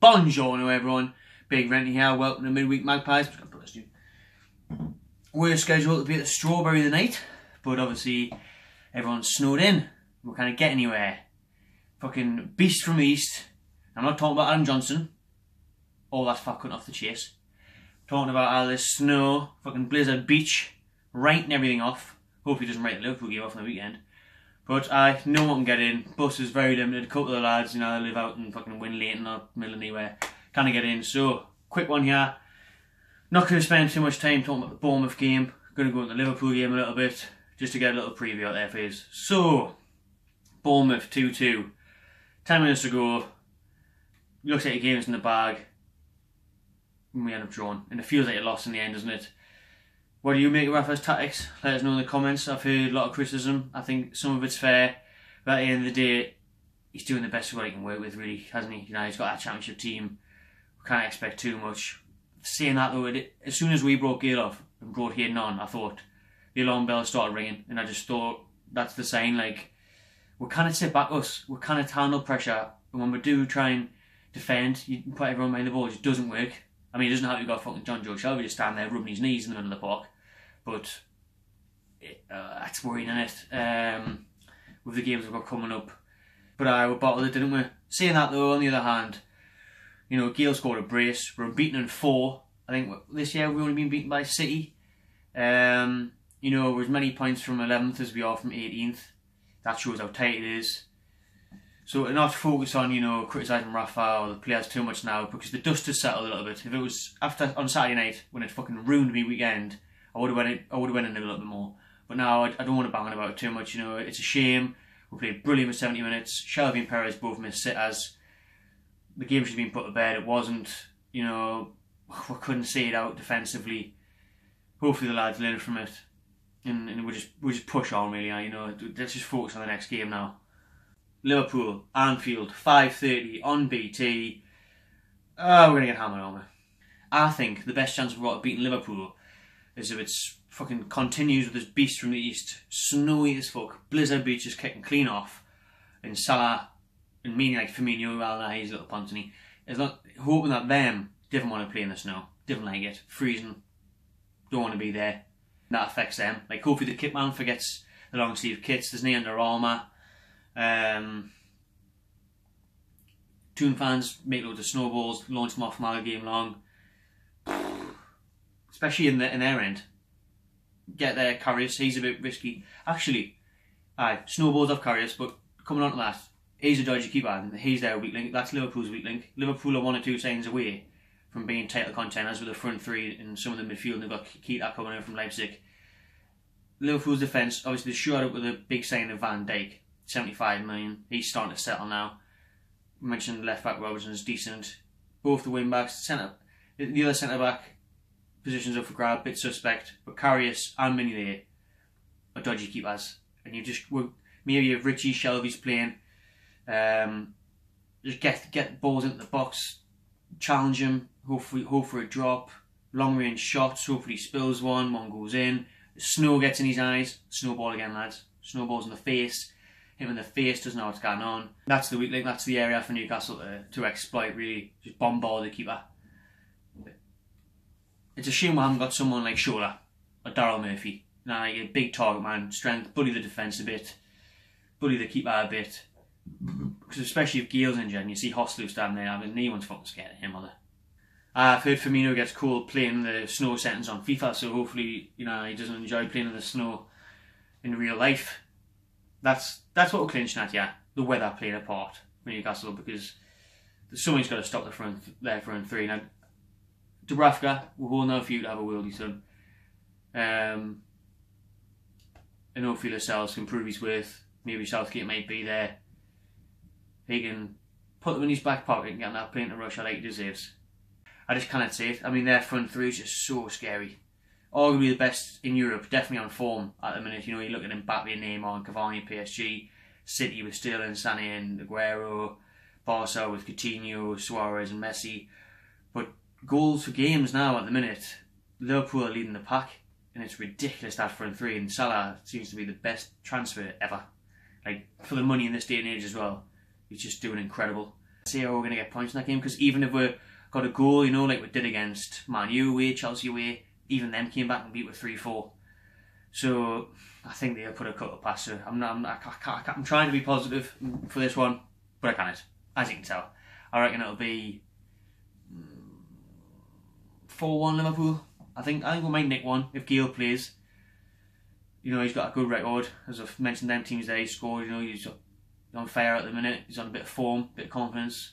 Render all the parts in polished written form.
Buongiorno everyone, Big Renty here, welcome to Midweek Magpies. We're scheduled to be at the Strawberry tonight, but obviously everyone's snowed in. We can't get anywhere. Fucking beast from the east. I'm not talking about Adam Johnson. All that fat cunt off the chase. I'm talking about how this snow, fucking blizzard beach, writing everything off. Hopefully he doesn't write the Liverpool game off on the weekend. But no one can get in. Bus is very limited. A couple of the lads, you know, they live out in fucking Winleighton or middle of nowhere. Can't get in. So, quick one here. Not going to spend too much time talking about the Bournemouth game. Going to go into the Liverpool game a little bit, just to get a little preview out there for you. So, Bournemouth 2-2. 10 minutes to go. Looks like your game's in the bag. And we end up drawing. And it feels like a loss in the end, doesn't it? What do you make of Rafa's tactics? Let us know in the comments. I've heard a lot of criticism. I think some of it's fair. But at the end of the day, he's doing the best of what he can work with, really, hasn't he? You know, he's got that championship team. We can't expect too much. Saying that though, as soon as we brought Gale off and brought Hayden on, I thought the alarm bell started ringing. And I just thought, that's the sign, like, we can't sit back us. We can't handle pressure. And when we do try and defend, you put everyone behind the ball, it just doesn't work. I mean, it doesn't help you've got fucking Jonjo Shelvey just standing there rubbing his knees in the middle of the park. But that's worrying, isn't it? With the games we've got coming up. But we bottled it, didn't we? Saying that though, on the other hand, you know, Gale scored a brace. We're unbeaten in 4. I think this year we've only been beaten by City. You know, we're as many points from 11th as we are from 18th. That shows how tight it is. So to not focus on, you know, criticising Rafa or the players too much now, because the dust has settled a little bit. If it was on Saturday night when it fucking ruined me weekend, I would have went in a little bit more. But now I don't want to bang on about it too much. You know, it's a shame. We played brilliant for 70 minutes. Shelvey and Perez both missed sitters. The game should have been put to bed. It wasn't. You know, we couldn't see it out defensively. Hopefully the lads learn from it, and we'll just push on, really. You know, let's just focus on the next game now. Liverpool, Anfield, 5:30 on BT. Oh, we're gonna get hammered, aren't we? I think the best chance we've got of beating Liverpool is if it's fucking continues with this beast from the east, snowy as fuck, blizzard beach is kicking clean off, and Salah and meaning like Firmino, well, nah, he's a little pontony. It's not hoping that them didn't want to play in the snow, didn't like it, freezing, don't want to be there. That affects them. Like hopefully the kit man forgets the long sleeve kits. There's no Under Armour. Toon fans make loads of snowballs, launch them off from all game long. Especially in their end. Get there, Karius, he's a bit risky. Actually, snowballs off Karius, but coming on to that, he's a dodgy keeper, and he's their weak link. That's Liverpool's weak link. Liverpool are 1 or 2 signs away from being title contenders with the front 3 and some of the midfield, and they've got Keita coming in from Leipzig. Liverpool's defence, obviously they showed up with a big signing of Van Dijk, 75 million. He's starting to settle now. We mentioned left back Robertson's decent. Both the wing backs, the other centre back positions up for grab, bit suspect. But Karius and Mini there are dodgy keepers, and you just maybe if Richie Shelvey's playing, just get balls into the box, challenge him, hope for a drop, long range shots. Hopefully he spills one goes in. The snow gets in his eyes. Snowball again, lads. Snowballs in the face. Him in the face doesn't know what's going on. That's the weak link. That's the area for Newcastle to exploit. Really, just bombard the keeper. It's a shame we haven't got someone like Shola or Daryl Murphy. Now, like a big target man, strength, bully the defence a bit, bully the keeper a bit. Because especially if Gale's injured and you see Hoslu standing there, I mean, no one's fucking scared of him, are they? I've heard Firmino gets cold playing the snow settings on FIFA, so hopefully, you know, he doesn't enjoy playing in the snow in real life. That's what we're clinching at, yeah. The weather playing a part for Newcastle, because someone's got to stop their front 3. Now, Dubravka, we're holding out for you to have a worldie, son. And hopefully Lascelles can prove his worth. Maybe Southgate might be there. He can put them in his back pocket and get on that plane to Russia like he deserves. I just cannot say it. I mean, their front 3 is just so scary. Arguably the best in Europe, definitely on form at the minute. You know, you look at Mbappe, Neymar, and Cavani, PSG, City with Sterling, Sané and Aguero, Barca with Coutinho, Suarez and Messi. But goals for games now at the minute, Liverpool are leading the pack, and it's ridiculous that front 3, and Salah seems to be the best transfer ever. Like, for the money in this day and age as well, he's just doing incredible. see how we're going to get points in that game, because even if we got a goal, you know, like we did against Man U away, Chelsea away, even them came back and beat with 3-4. So I think they'll put a couple past her. I'm trying to be positive for this one, but I can't, as you can tell. I reckon it'll be 4-1 Liverpool. I think we might nick one if Gale plays. You know, he's got a good record, as I've mentioned them teams there. He scored, you know, he's on fire at the minute. He's on a bit of form, a bit of confidence.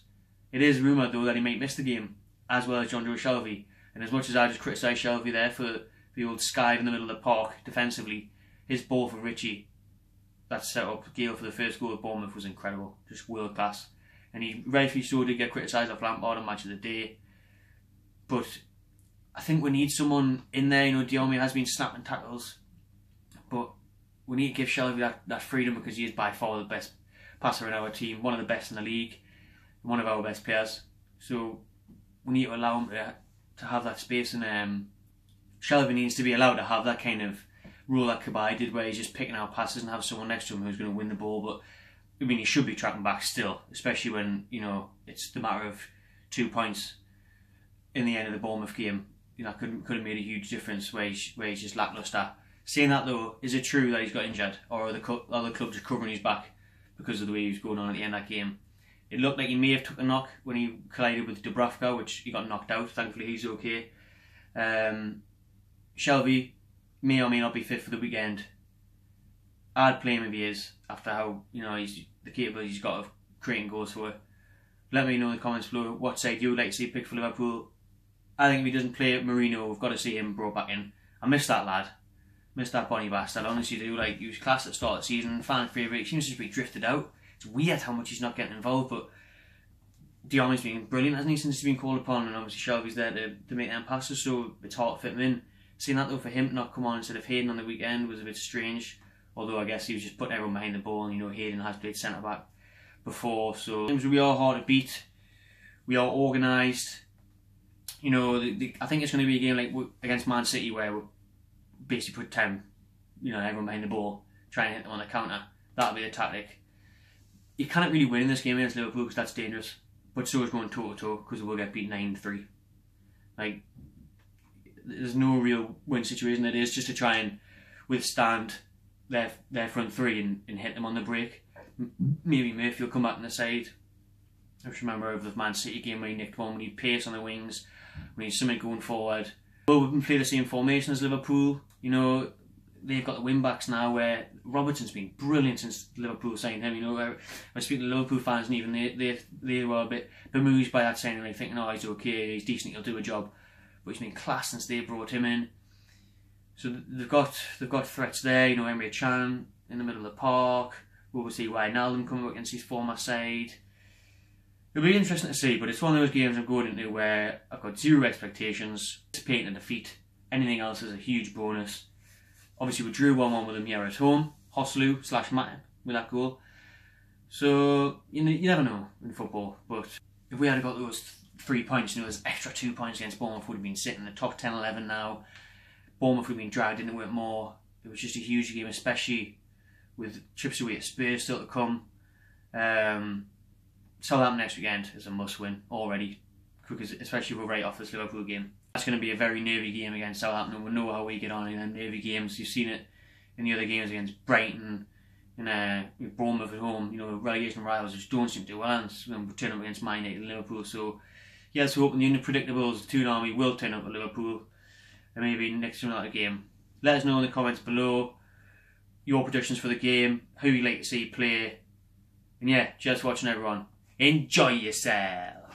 It is rumoured though that he might miss the game, as well as Jonjo Shelvey. And as much as I just criticised Shelvey there for the old skive in the middle of the park defensively, his ball for Richie, that set up Gale for the first goal at Bournemouth, was incredible, just world class. And he rightfully so did get criticised off Lampard on Match of the Day. But I think we need someone in there. You know, Diome has been snapping tackles, but we need to give Shelvey that freedom, because he is by far the best passer in our team, one of the best in the league, one of our best players. So we need to allow him to have that space, and Shelvey needs to be allowed to have that kind of role that Kabay did, where he's just picking out passes and have someone next to him who's going to win the ball. But I mean, he should be tracking back still, especially when, you know, it's the matter of 2 points in the end of the Bournemouth game. You know, could have made a huge difference where he's just lacklustre. Saying that though, is it true that he's got injured, or are the other clubs just covering his back because of the way he was going on at the end of that game? It looked like he may have took a knock when he collided with Dubravka, which he got knocked out. Thankfully he's okay. Shelvey may or may not be fit for the weekend. I'd play him if he is, after how, you know, he's the capability he's got of creating goals for it. Let me know in the comments below what side you would like to see picked for Liverpool. I think if he doesn't play Marino, we've got to see him brought back in. I miss that lad. Miss that Bonnie bastard. I honestly do. Like, he was class at the start of the season, fan favourite. He seems to be drifted out. It's weird how much he's not getting involved, but Diome's been brilliant, hasn't he, since he's been called upon, and obviously Shelvey's there to make them passes, so it's hard to fit him in. Seeing that though, for him to not come on instead of Hayden on the weekend was a bit strange, although I guess he was just putting everyone behind the ball, and you know, Hayden has played centre back before, so we are hard to beat, we are organised. You know, I think it's going to be a game like against Man City, where we basically put 10, you know, everyone behind the ball, try and hit them on the counter. That'll be the tactic. You can't really win in this game against Liverpool, because that's dangerous, but so is going toe-to-toe, because we'll get beat 9-3. Like, there's no real win situation. It is just to try and withstand their front three and hit them on the break. Maybe Murphy will come back on the side. I just remember of the Man City game where he nicked one, we need pace on the wings, we need something going forward. Well, we can play the same formation as Liverpool. You know, they've got the wing backs now, where Robertson's been brilliant since Liverpool signed him. You know, I was speaking to Liverpool fans, and even they were a bit bemused by that signing, like thinking, oh, he's okay, he's decent, he'll do a job. But he's been class since they brought him in. So they've got threats there. You know, Emre Can in the middle of the park. We'll see Wijnaldum coming up against his former side. It'll be interesting to see, but it's one of those games I'm going into where I've got zero expectations, anticipating a defeat. Anything else is a huge bonus. Obviously, we drew 1-1 with them here at home. Hoslu/Matip with that goal. So, you never know in football. But if we had got those 3 points, you know, those extra 2 points against Bournemouth, would have been sitting in the top 10-11 now. Bournemouth would have been dragged into it more. It was just a huge game, especially with trips away at Spurs still to come. Southampton next weekend is a must-win already, because especially if we're right off this Liverpool game. That's going to be a very nervy game against Southampton. We know how we get on in them nervy games. You've seen it in the other games against Brighton and Bournemouth at home. You know, relegation rivals just don't seem to do well, and we turn up against Man United and Liverpool. So, yeah, let's hope the unpredictables, the Toon Army, will turn up at Liverpool, and maybe next to another game. Let us know in the comments below your predictions for the game, who you'd like to see play, and yeah, just watching everyone. Enjoy yourself.